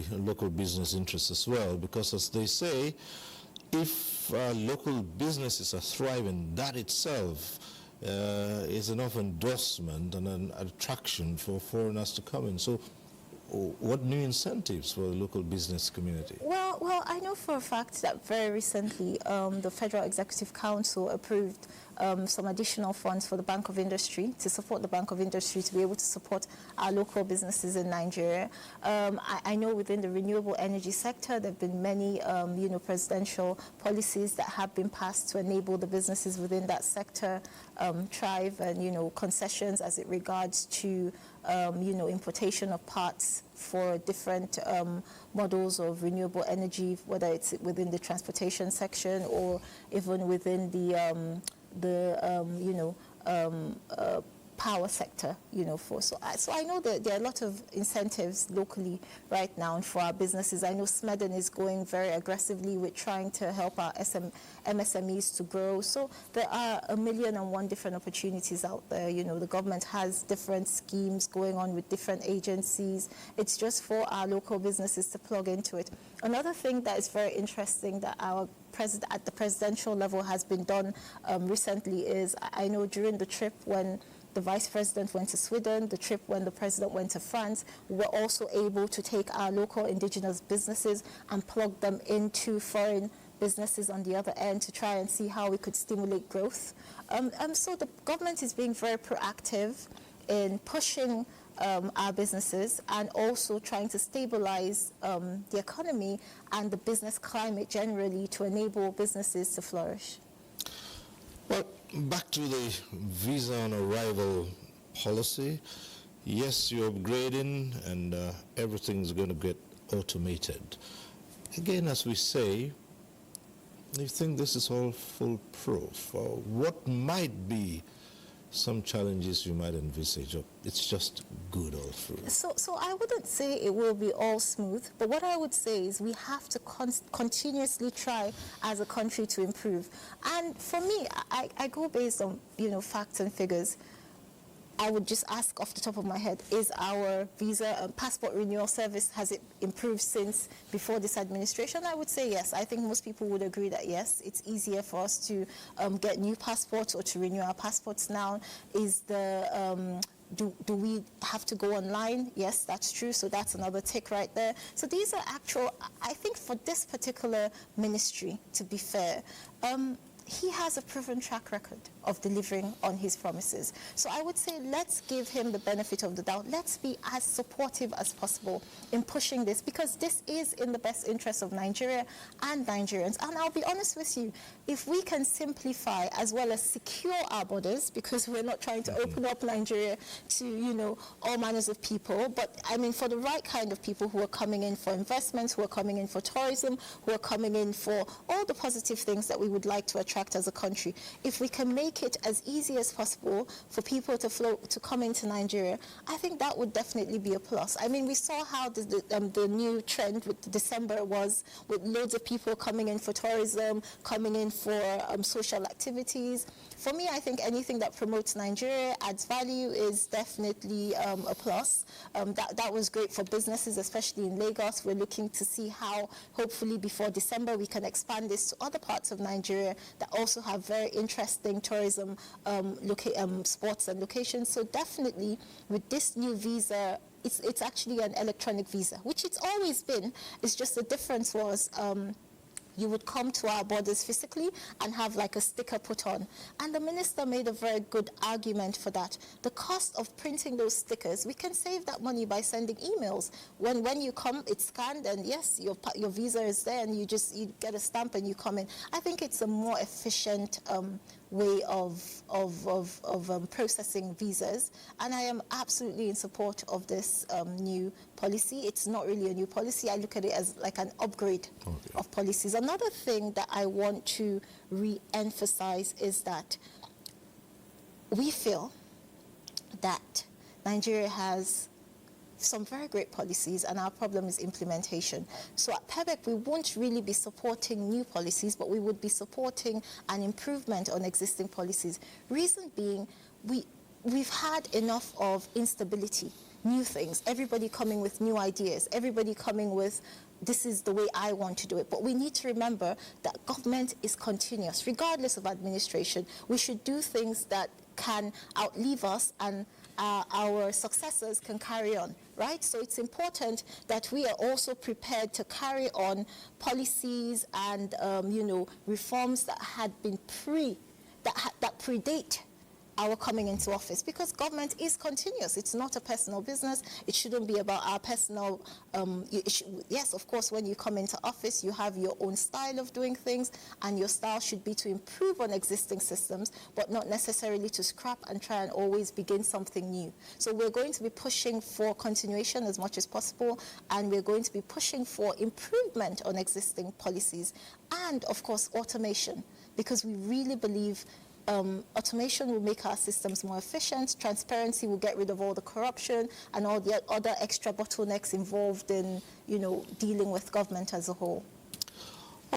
the local business interests as well, because as they say, if local businesses are thriving, that itself is enough endorsement and an attraction for foreigners to come in. So what new incentives for the local business community? Well, I know for a fact that very recently the Federal Executive Council approved some additional funds for the Bank of Industry, to support the Bank of Industry to be able to support our local businesses in Nigeria. I know within the renewable energy sector there have been many presidential policies that have been passed to enable the businesses within that sector thrive, and concessions as it regards to importation of parts for different models of renewable energy, whether it's within the transportation section or even within the power sector, so I know that there are a lot of incentives locally right now and for our businesses. I know Smeden is going very aggressively with trying to help our MSMEs to grow. So there are 1,000,001 different opportunities out there. The government has different schemes going on with different agencies. It's just for our local businesses to plug into it. Another thing that is very interesting that our at the presidential level has been done recently is, I know during the trip when the vice president went to Sweden, the trip when the president went to France, we were also able to take our local indigenous businesses and plug them into foreign businesses on the other end to try and see how we could stimulate growth. So the government is being very proactive in pushing our businesses and also trying to stabilize the economy and the business climate generally to enable businesses to flourish. Well, back to the visa on arrival policy. Yes, you're upgrading and everything's going to get automated. Again, as we say, you think this is all foolproof? Or what might be some challenges you might envisage, or it's just good all through? So I wouldn't say it will be all smooth, but what I would say is we have to continuously try as a country to improve. And for me, I go based on facts and figures. I would just ask off the top of my head, is our visa passport renewal service, has it improved since before this administration? I would say yes. I think most people would agree that yes, it's easier for us to get new passports or to renew our passports now. Is the do we have to go online? Yes, that's true. So that's another tick right there. So these are actual, I think for this particular ministry, to be fair, he has a proven track record of delivering on his promises. So I would say let's give him the benefit of the doubt. Let's be as supportive as possible in pushing this, because this is in the best interest of Nigeria and Nigerians. And I'll be honest with you, if we can simplify as well as secure our borders, because we're not trying to open up Nigeria to, all manners of people, but I mean for the right kind of people who are coming in for investments, who are coming in for tourism, who are coming in for all the positive things that we would like to attract as a country. If we can make it as easy as possible for people to come into Nigeria, I think that would definitely be a plus. I mean, we saw how the new trend with December was, with loads of people coming in for tourism, coming in for social activities. For me, I think anything that promotes Nigeria, adds value, is definitely a plus. That was great for businesses, especially in Lagos. We're looking to see how, hopefully before December, we can expand this to other parts of Nigeria that also have very interesting tourism spots and locations. So definitely, with this new visa, it's actually an electronic visa, which it's always been. It's just the difference was you would come to our borders physically and have like a sticker put on. And the minister made a very good argument for that. The cost of printing those stickers, we can save that money by sending emails. When you come, it's scanned, and yes, your visa is there, and you get a stamp and you come in. I think it's a more efficient way of processing visas, and I am absolutely in support of this new policy. It's not really a new policy. I look at it as like an upgrade of policies. Another thing that I want to re-emphasize is that we feel that Nigeria has some very great policies, and our problem is implementation. So at PEBEC, we won't really be supporting new policies, but we would be supporting an improvement on existing policies. Reason being, we've had enough of instability new things, everybody coming with new ideas, everybody coming with, this is the way I want to do it. But we need to remember that government is continuous. Regardless of administration, we should do things that can outlive us and our successors can carry on, right? So it's important that we are also prepared to carry on policies and, reforms that had been that predate our coming into office, because government is continuous. It's not a personal business. It shouldn't be about our personal, yes, of course, when you come into office, you have your own style of doing things, and your style should be to improve on existing systems, but not necessarily to scrap and try and always begin something new. So we're going to be pushing for continuation as much as possible, and we're going to be pushing for improvement on existing policies, and of course, automation, because we really believe automation will make our systems more efficient. Transparency will get rid of all the corruption and all the other extra bottlenecks involved in, dealing with government as a whole.